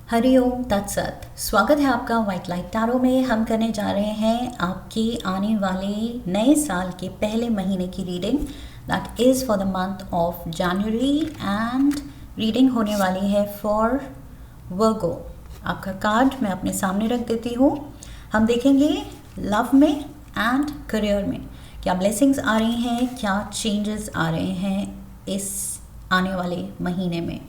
हरिओम तत्सत। स्वागत है आपका वाइट लाइट टैरो में। हम करने जा रहे हैं आपके आने वाले नए साल के पहले महीने की reading, that is for the month of January, and reading होने वाली है फॉर वर्गो। आपका कार्ड मैं अपने सामने रख देती हूँ। हम देखेंगे लव में एंड करियर में क्या ब्लेसिंग्स आ रही हैं, क्या चेंजेस आ रहे हैं इस आने वाले महीने में।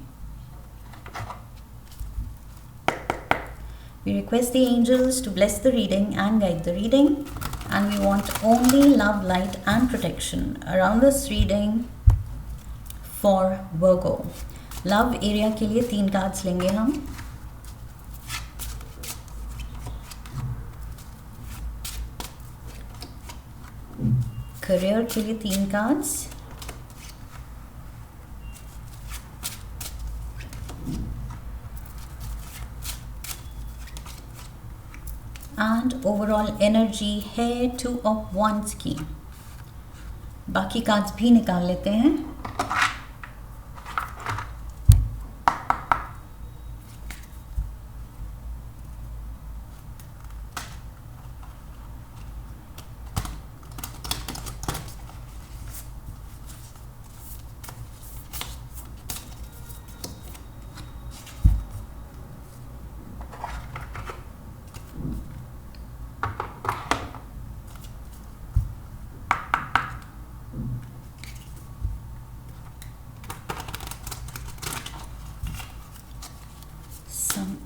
We request the angels to bless the reading and guide the reading, and we want only love, light and protection around this reading for Virgo. Love area के लिए 3 कार्ड्स लेंगे हम। करियर के लिए 3 कार्ड्स, एंड ओवरऑल एनर्जी है 2 of wands की। बाकी cards भी निकाल लेते हैं।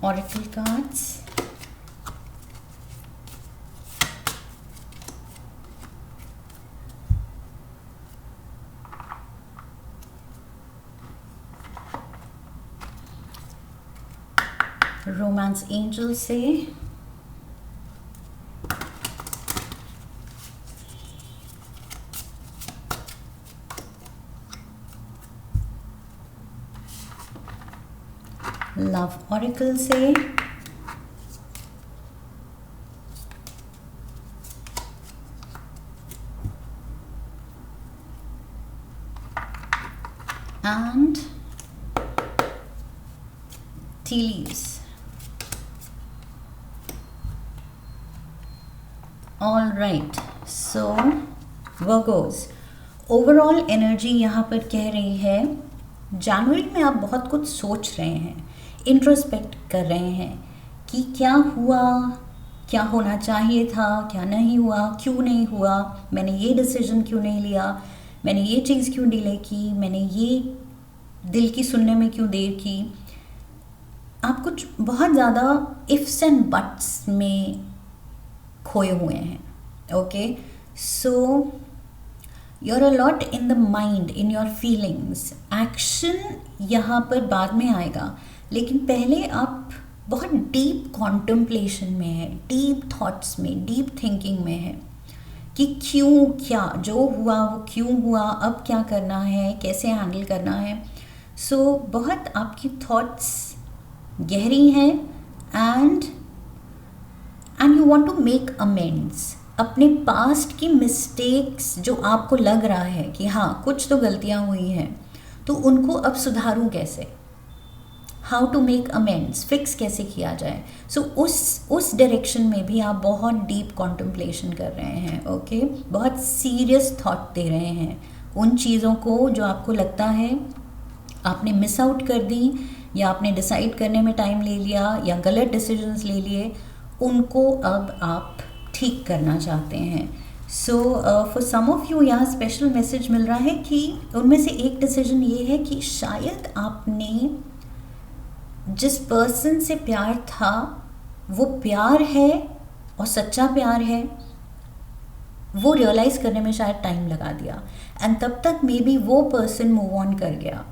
Oracle cards, रोमांस एंजल से लव ऑरिकल से and tea leaves. All right, so Virgo's overall energy यहाँ पर कह रही है जनवरी में आप बहुत कुछ सोच रहे हैं, इंट्रोस्पेक्ट कर रहे हैं कि क्या हुआ, क्या होना चाहिए था, क्या नहीं हुआ, क्यों नहीं हुआ, मैंने ये डिसीजन क्यों नहीं लिया, मैंने ये चीज़ क्यों डिले की, मैंने ये दिल की सुनने में क्यों देर की। आप कुछ बहुत ज़्यादा इफ्स एंड बट्स में खोए हुए हैं। Okay, so you're a lot in the mind, in your feelings. Action यहाँ पर बाद में आएगा, लेकिन पहले आप बहुत डीप कॉन्टम्पलेशन में है, डीप थॉट्स में, डीप थिंकिंग में है कि क्यों, क्या जो हुआ वो क्यों हुआ, अब क्या करना है, कैसे हैंडल करना है। सो बहुत आपकी थॉट्स गहरी हैं and you want to make amends अपने पास्ट की मिस्टेक्स जो आपको लग रहा है कि हाँ कुछ तो गलतियाँ हुई हैं, तो उनको अब सुधारूँ कैसे, how to make amends, fix कैसे किया जाए। सो उस डायरेक्शन में भी आप बहुत डीप कॉन्टम्पलेशन कर रहे हैं। ओके, बहुत सीरियस थॉट दे रहे हैं उन चीज़ों को जो आपको लगता है आपने मिस आउट कर दी, या आपने डिसाइड करने में टाइम ले लिया, या गलत डिसीजंस ले लिए, उनको अब आप ठीक करना चाहते हैं। So for some of you यहाँ स्पेशल मैसेज मिल रहा है कि उनमें से एक डिसीजन ये है कि शायद आपने जिस पर्सन से प्यार था वो प्यार है और सच्चा प्यार है, वो रियलाइज़ करने में शायद टाइम लगा दिया, एंड तब तक मे बी वो पर्सन मूव ऑन कर गया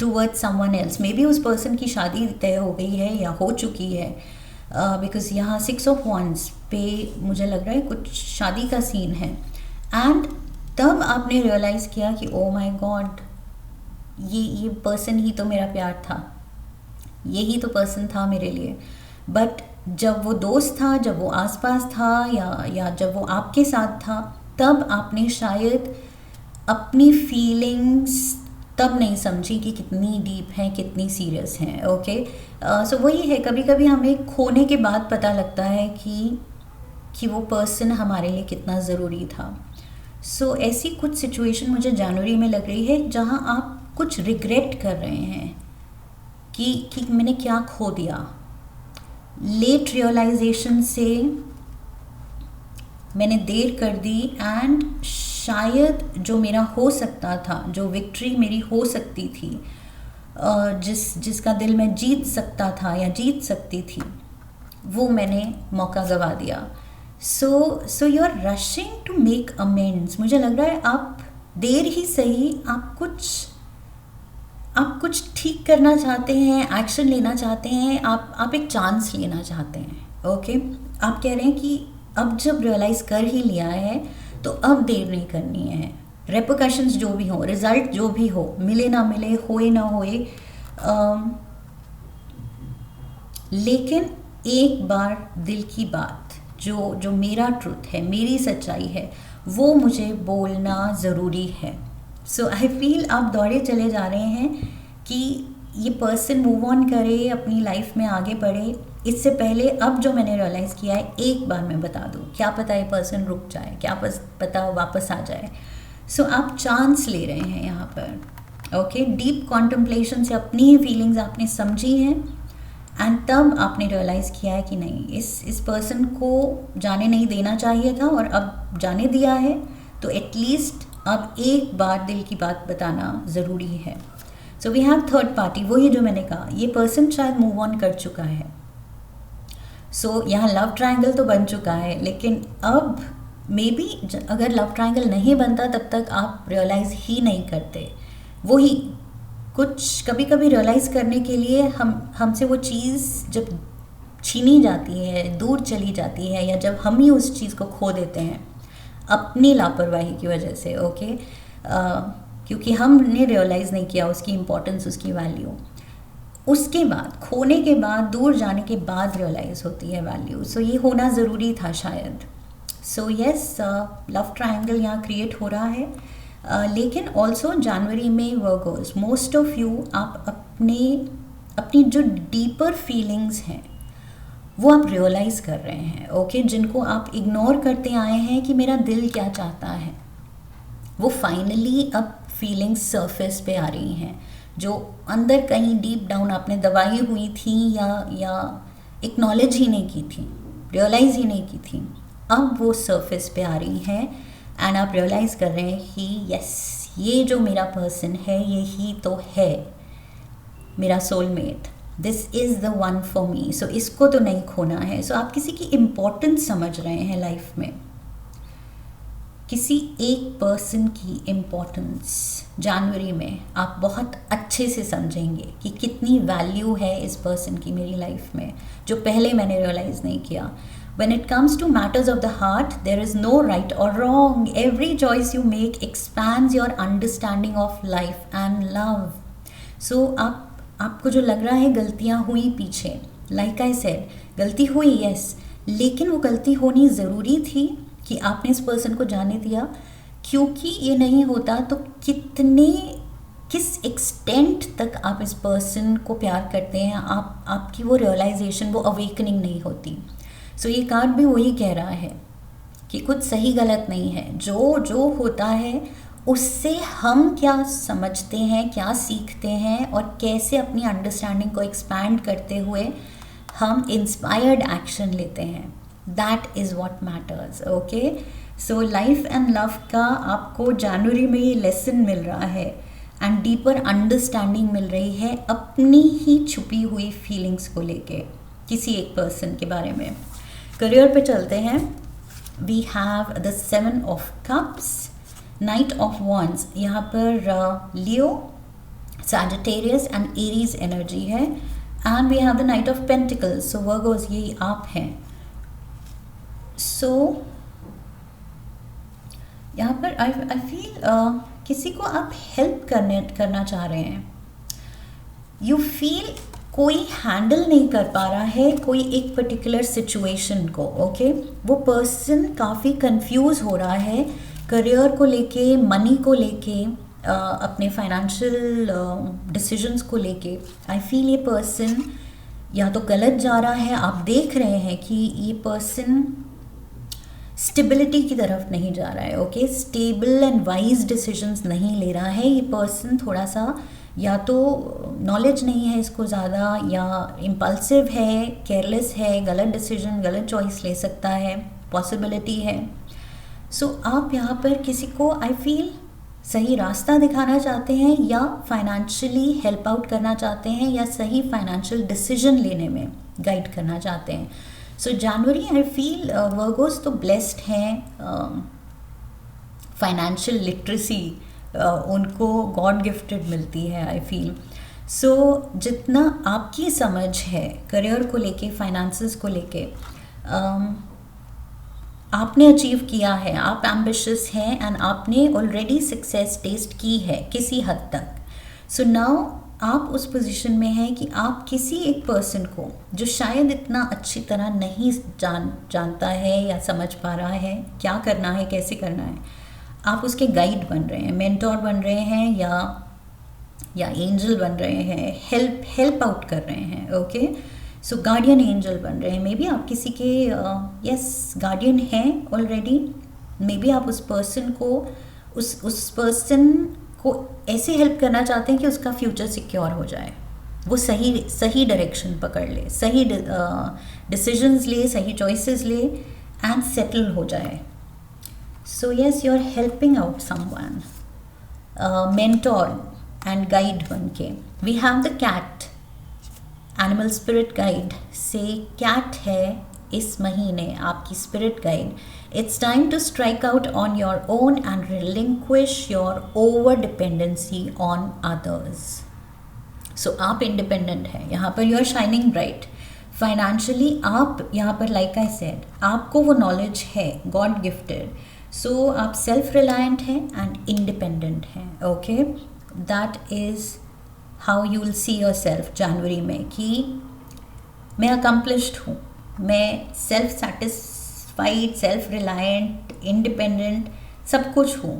towards someone else. May be उस पर्सन की शादी तय हो गई है या हो चुकी है, बिकॉज यहाँ 6 ऑफ wands पे मुझे लग रहा है कुछ शादी का सीन है, एंड तब आपने रियलाइज़ किया कि ओ माय गॉड, ये पर्सन ही तो मेरा प्यार था, यही तो पर्सन था मेरे लिए। बट जब वो दोस्त था, जब वो आसपास था, या जब वो आपके साथ था, तब आपने शायद अपनी फीलिंग्स तब नहीं समझी कि कितनी डीप हैं, कितनी सीरियस हैं। ओके, सो वही है, कभी कभी हमें खोने के बाद पता लगता है कि वो पर्सन हमारे लिए कितना ज़रूरी था। सो ऐसी कुछ सिचुएशन मुझे जनवरी में लग रही है जहाँ आप कुछ रिग्रेट कर रहे हैं कि मैंने क्या खो दिया। लेट रियलाइजेशन से मैंने देर कर दी, एंड शायद जो मेरा हो सकता था, जो विक्ट्री मेरी हो सकती थी, जिसका दिल मैं जीत सकता था या जीत सकती थी, वो मैंने मौका गवा दिया। So you are rushing to make amends. मुझे लग रहा है आप देर ही सही, आप कुछ ठीक करना चाहते हैं, एक्शन लेना चाहते हैं, आप एक चांस लेना चाहते हैं। ओके, आप कह रहे हैं कि अब जब रियलाइज़ कर ही लिया है तो अब देर नहीं करनी है। रेपोकशंस जो भी हो, रिजल्ट जो भी हो, मिले ना मिले, होए ना होए, लेकिन एक बार दिल की बात, जो मेरा ट्रुथ है, मेरी सच्चाई है, वो मुझे बोलना ज़रूरी है। सो आई फील आप दौड़े चले जा रहे हैं कि ये पर्सन मूव ऑन करे, अपनी लाइफ में आगे बढ़े। इससे पहले अब जो मैंने रियलाइज़ किया है, एक बार मैं बता दूँ, क्या पता ये पर्सन रुक जाए, क्या पता वापस आ जाए। सो आप चांस ले रहे हैं यहाँ पर। ओके, डीप कॉन्टम्पलेशन से अपनी ही फीलिंग्स आपने समझी हैं, एंड तब आपने रियलाइज़ किया है कि नहीं, इस पर्सन को जाने नहीं देना चाहिए था, और अब जाने दिया है तो एटलीस्ट अब एक बार दिल की बात बताना ज़रूरी है। So we have third party, वही जो मैंने कहा, ये पर्सन शायद मूव ऑन कर चुका है। सो यहाँ लव ट्रायंगल तो बन चुका है, लेकिन अब मे बी अगर लव ट्रायंगल नहीं बनता तब तक आप रियलाइज़ ही नहीं करते। वही कुछ कभी कभी रियलाइज़ करने के लिए हमसे वो चीज़ जब छीनी जाती है, दूर चली जाती है, या जब हम ही उस चीज़ को खो देते हैं अपनी लापरवाही की वजह से। ओके, क्योंकि हमने रियलाइज़ नहीं किया उसकी इम्पोर्टेंस, उसकी वैल्यू। उसके बाद, खोने के बाद, दूर जाने के बाद रियलाइज़ होती है वैल्यू। सो ये होना ज़रूरी था शायद। सो यस, लव ट्रायंगल यहाँ क्रिएट हो रहा है। लेकिन ऑल्सो जनवरी में वर्गोस, मोस्ट ऑफ यू, आप अपनी जो डीपर फीलिंग्स हैं वो आप रियलाइज़ कर रहे हैं। ओके, जिनको आप इग्नोर करते आए हैं कि मेरा दिल क्या चाहता है, वो फाइनली अब फीलिंग्स सरफेस पे आ रही हैं, जो अंदर कहीं डीप डाउन आपने दबाई हुई थी या एक्नॉलेज ही नहीं की थी, रियलाइज़ ही नहीं की थी, अब वो सरफेस पे आ रही हैं। एंड आप रियलाइज़ कर रहे हैं कि यस, ये जो मेरा पर्सन है, ये ही तो है मेरा soulmate, this is the one for me. So इसको तो नहीं खोना है। सो आप किसी की इम्पोर्टेंस समझ रहे हैं लाइफ में, किसी एक पर्सन की इम्पोर्टेंस जनवरी में आप बहुत अच्छे से समझेंगे कि कितनी वैल्यू है इस पर्सन की मेरी लाइफ में, जो पहले मैंने रियलाइज़ नहीं किया। When it comes to matters of the heart, there is no right or wrong. Every choice you make expands your understanding of life and love. So आपको जो लग रहा है गलतियाँ हुई पीछे, like I said, गलती हुई yes, लेकिन वो गलती होनी ज़रूरी थी कि आपने इस पर्सन को जाने दिया, क्योंकि ये नहीं होता तो किस एक्सटेंट तक आप इस पर्सन को प्यार करते हैं, आपकी वो रियलाइजेशन, वो अवेकनिंग नहीं होती। सो ये कार्ड भी वही कह रहा है कि कुछ सही गलत नहीं है, जो होता है उससे हम क्या समझते हैं, क्या सीखते हैं, और कैसे अपनी अंडरस्टैंडिंग को एक्सपैंड करते हुए हम इंस्पायर्ड एक्शन लेते हैं, that is what matters. Okay, so life and love का आपको जनवरी में ये लेसन मिल रहा है, एंड डीपर अंडरस्टैंडिंग मिल रही है अपनी ही छुपी हुई फीलिंग्स को लेके किसी एक पर्सन के बारे में। करियर पे चलते हैं। We have the 7 of cups, knight of wands, यहाँ पर Leo, Sagittarius and Aries energy है, and we have the knight of pentacles. So Virgos, ये आप हैं। सो यहाँ पर आई फील किसी को आप हेल्प करना चाह रहे हैं। यू फील कोई हैंडल नहीं कर पा रहा है कोई एक पर्टिकुलर सिचुएशन को। ओके, वो पर्सन काफ़ी कंफ्यूज हो रहा है करियर को लेके, मनी को लेके, अपने फाइनेंशियल डिसीजंस को लेके, आई फील ये पर्सन या तो गलत जा रहा है, आप देख रहे हैं कि ये पर्सन स्टेबिलिटी की तरफ नहीं जा रहा है, okay, stable and wise decisions नहीं ले रहा है ये पर्सन। थोड़ा सा या तो नॉलेज नहीं है इसको ज़्यादा, या इम्पल्सिव है, केयरलेस है, गलत डिसीजन, गलत चॉइस ले सकता है, पॉसिबिलिटी है। सो आप यहाँ पर किसी को आई फील सही रास्ता दिखाना चाहते हैं, या फाइनेंशियली हेल्प आउट करना चाहते हैं, या सही फाइनेंशियल डिसीजन लेने में गाइड करना चाहते हैं। सो जनवरी आई फील वर्गोस तो ब्लेस्ड हैं, फाइनेंशियल लिटरेसी उनको गॉड गिफ्टेड मिलती है आई फील। सो जितना आपकी समझ है करियर को लेके, फाइनेंसेस को लेके, आपने अचीव किया है, आप एम्बिशियस हैं एंड आपने ऑलरेडी सक्सेस टेस्ट की है किसी हद तक। सो नाउ आप उस पोजीशन में हैं कि आप किसी एक पर्सन को जो शायद इतना अच्छी तरह नहीं जानता है या समझ पा रहा है क्या करना है, कैसे करना है, आप उसके गाइड बन रहे हैं, मेंटोर बन रहे हैं, या एंजल बन रहे हैं, हेल्प आउट कर रहे हैं, ओके। सो गार्डियन एंजल बन रहे हैं। मे बी आप किसी के यस गार्डियन हैं ऑलरेडी। मे बी आप उस पर्सन को उस पर्सन को ऐसे हेल्प करना चाहते हैं कि उसका फ्यूचर सिक्योर हो जाए, वो सही डायरेक्शन पकड़ ले, सही डिसीजंस ले, सही चॉइसेस ले एंड सेटल हो जाए। So yes, you are helping out someone, mentor and guide बन के। We have the cat, animal spirit guide से कैट है इस महीने आपकी spirit guide. It's time to strike out on your own and relinquish your over dependency on others. So आप independent हैं यहाँ पर, you are shining bright financially. आप यहाँ पर लाइक आई सेड, आपको वो नॉलेज है गॉड गिफ्टेड। सो आप सेल्फ रिलायंट हैं एंड इंडिपेंडेंट हैं, okay. That is how you will see your self जनवरी में, कि मैं अकम्प्लिश्ड हूँ, मैं self satisfied, self reliant, independent, सब कुछ हूँ।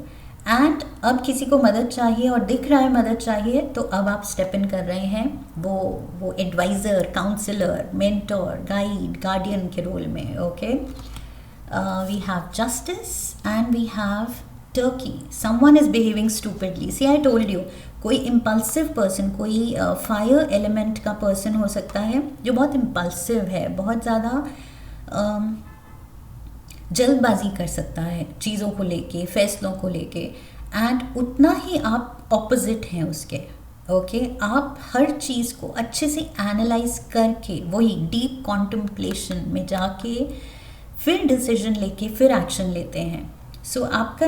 एंड अब किसी को मदद चाहिए और दिख रहा है मदद चाहिए, तो अब आप स्टेप इन कर रहे हैं वो advisor, counsellor, mentor, guide, guardian के रोल में, okay. We have justice and we have turkey. Someone is behaving stupidly. See I told you, कोई इम्पल्सिव पर्सन, कोई फायर एलिमेंट का पर्सन हो सकता है जो बहुत इम्पल्सिव है, बहुत ज़्यादा जल्दबाजी कर सकता है चीज़ों को लेके, फैसलों को लेके, एंड उतना ही आप ऑपोजिट हैं उसके, ओके। आप हर चीज़ को अच्छे से एनालाइज करके, वही डीप कॉन्टेम्पलेशन में जाके फिर डिसीजन लेके फिर एक्शन लेते हैं। सो आपका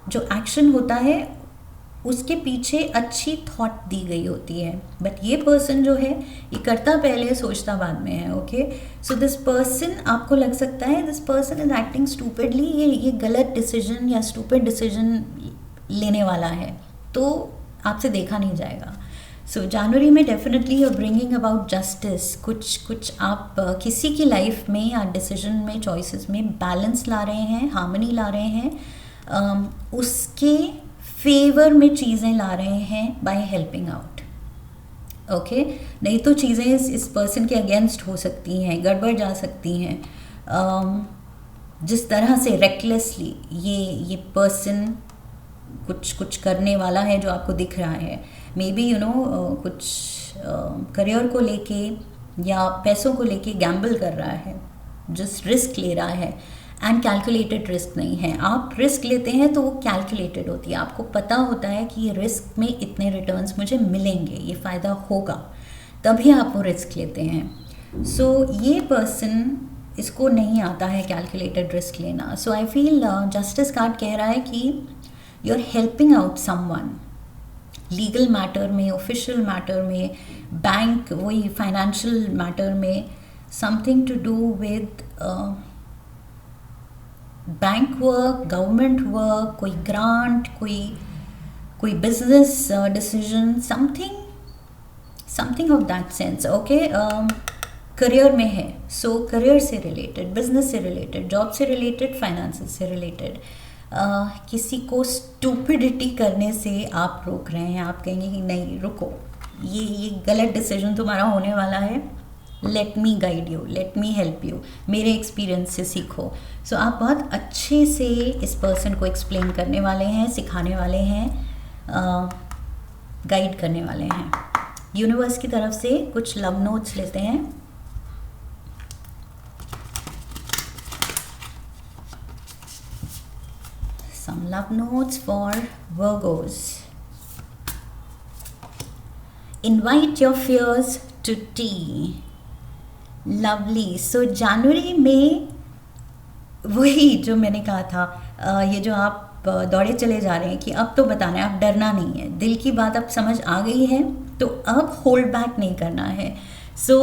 जो एक्शन होता है उसके पीछे अच्छी थॉट दी गई होती है, बट ये पर्सन जो है ये करता पहले सोचता बाद में है, ओके। सो दिस पर्सन, आपको लग सकता है this person is acting stupidly, ये गलत डिसीजन या स्टूपिड डिसीजन लेने वाला है, तो आपसे देखा नहीं जाएगा। सो जनवरी में definitely you are bringing about justice. कुछ आप किसी की लाइफ में या डिसीजन में, चॉइसेस में बैलेंस ला रहे हैं, हार्मनी ला रहे हैं, उसके फेवर में चीज़ें ला रहे हैं बाय हेल्पिंग आउट, ओके। नहीं तो चीज़ें इस पर्सन के अगेंस्ट हो सकती हैं, गड़बड़ जा सकती हैं। जिस तरह से रेकलेसली ये पर्सन कुछ करने वाला है जो आपको दिख रहा है, मे बी यू नो कुछ करियर को लेके या पैसों को लेके गैम्बल कर रहा है, जिस रिस्क ले रहा है, एंड कैलकुलेटेड रिस्क नहीं है। आप रिस्क लेते हैं तो वो कैलकुलेटेड होती है, आपको पता होता है कि ये रिस्क में इतने रिटर्न्स मुझे मिलेंगे, ये फ़ायदा होगा, तभी आप वो रिस्क लेते हैं। सो ये पर्सन, इसको नहीं आता है कैलकुलेटेड रिस्क लेना। So I feel justice card कह रहा है कि you are helping out someone, legal matter में, ऑफिशियल मैटर में, बैंक, वही फाइनेंशियल मैटर में, something to do with bank work, government work, कोई ग्रांट, कोई business decision, something of that sense, okay. Career में है, सो करियर से related, business से रिलेटेड, जॉब से रिलेटेड, फाइनेंसेस से रिलेटेड, किसी को स्टूपिडिटी करने से आप रोक रहे हैं, आप कहेंगे कि नहीं रुको, ये गलत डिसीजन तुम्हारा होने वाला है, let me guide you, let me help you, मेरे एक्सपीरियंस से सीखो। सो आप बहुत अच्छे से इस पर्सन को एक्सप्लेन करने वाले हैं, सिखाने वाले हैं, गाइड करने वाले हैं। यूनिवर्स की तरफ से कुछ लव नोट्स लेते हैं। Some love notes for Virgos. Invite your fears to tea. Lovely. So जनवरी में वही जो मैंने कहा था, ये जो आप दौड़े चले जा रहे हैं कि अब तो बताना है, अब डरना नहीं है, दिल की बात अब समझ आ गई है, तो अब होल्ड बैक नहीं करना है। सो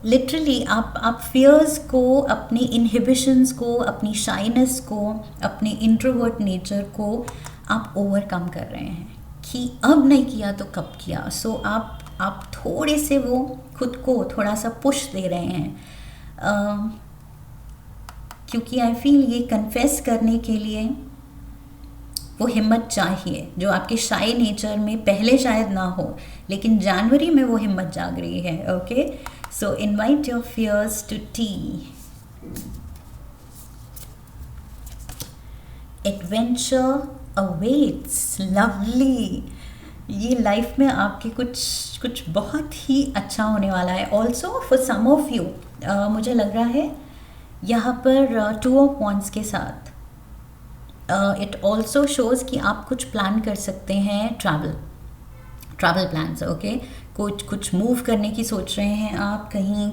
लिटरली आप फियर्स को, अपनी इनहिबिशंस को, अपनी शाइनेस को, अपने इंट्रोवर्ट नेचर को आप ओवरकम कर रहे हैं कि अब नहीं किया तो कब किया। सो आप थोड़े से वो खुद को थोड़ा सा पुश दे रहे हैं, क्योंकि आई फील ये कन्फेस करने के लिए वो हिम्मत चाहिए जो आपके शाय नेचर में पहले शायद ना हो, लेकिन जनवरी में वो हिम्मत जाग रही है। Okay, so invite your fears to tea. Adventure awaits. Lovely. ये लाइफ में आपके कुछ बहुत ही अच्छा होने वाला है। Also for some of you मुझे लग रहा है यहाँ पर टू ऑफ वॉन्ड्स के साथ इट ऑल्सो शोज़ कि आप कुछ प्लान कर सकते हैं, ट्रैवल प्लान्स। ओके, कुछ मूव करने की सोच रहे हैं आप, कहीं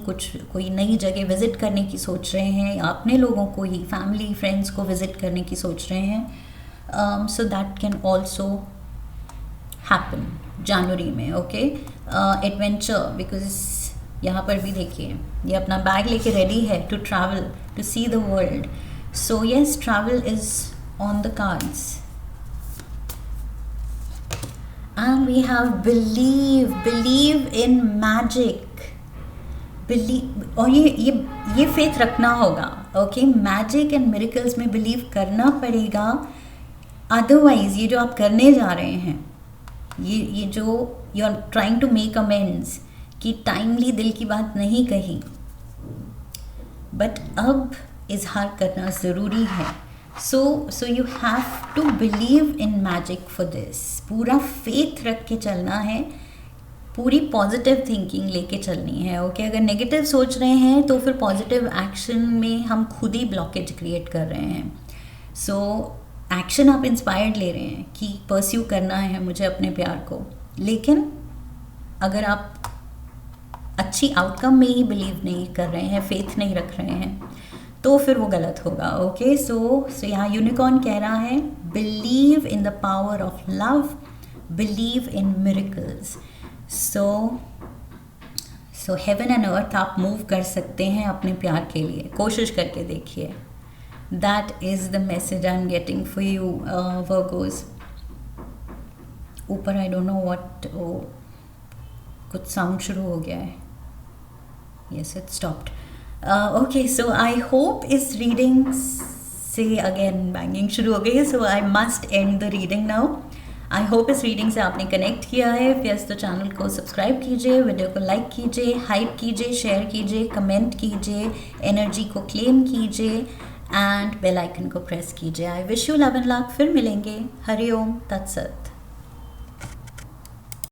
कोई नई जगह विज़िट करने की सोच रहे हैं, अपने लोगों को ही, फैमिली फ्रेंड्स को विज़िट करने की सोच रहे हैं। So that can also happen जनवरी में। ओके, एडवेंचर, बिकॉज यहाँ पर भी देखिए ये अपना बैग लेके रेडी है to travel, to see the world. So yes, travel is on the cards. And we have believe in magic. और ये फेथ रखना होगा। ओके, मैजिक एंड मिरेकल्स में बिलीव करना पड़ेगा, अदरवाइज ये जो आप करने जा रहे हैं, ये जो you are trying to make amends कि टाइमली दिल की बात नहीं कही, बट अब इजहार करना ज़रूरी है। So you have to believe in magic for this. पूरा फेथ रख के चलना है, पूरी पॉजिटिव थिंकिंग लेके चलनी है। ओके, अगर नेगेटिव सोच रहे हैं तो फिर पॉजिटिव एक्शन में हम खुद ही ब्लॉकेज क्रिएट कर रहे हैं। सो एक्शन आप इंस्पायर्ड ले रहे हैं कि परस्यू करना है मुझे अपने प्यार को, लेकिन अगर आप अच्छी आउटकम में ही बिलीव नहीं कर रहे हैं, फेथ नहीं रख रहे हैं, तो फिर वो गलत होगा। ओके, सो यहाँ यूनिकॉर्न कह रहा है believe in the power of love, believe in miracles. So heaven and earth आप मूव कर सकते हैं अपने प्यार के लिए, कोशिश करके देखिए। That is the message I am getting for you Virgos. ऊपर आई डोंट नो व्हाट, कुछ साउंड शुरू हो गया है। Yes, it stopped. Okay, so I hope इस रीडिंग से अगेन बैंगिंग शुरू हो गई है, so I must end the reading now. I hope इस रीडिंग से आपने कनेक्ट किया है। फिर तो चैनल को सब्सक्राइब कीजिए, वीडियो को लाइक कीजिए, हाइप कीजिए, शेयर कीजिए, कमेंट कीजिए, एनर्जी को क्लेम कीजिए एंड बेल आइकन को प्रेस कीजिए। I wish you love and luck. फिर मिलेंगे। हरि ओम तत्सत।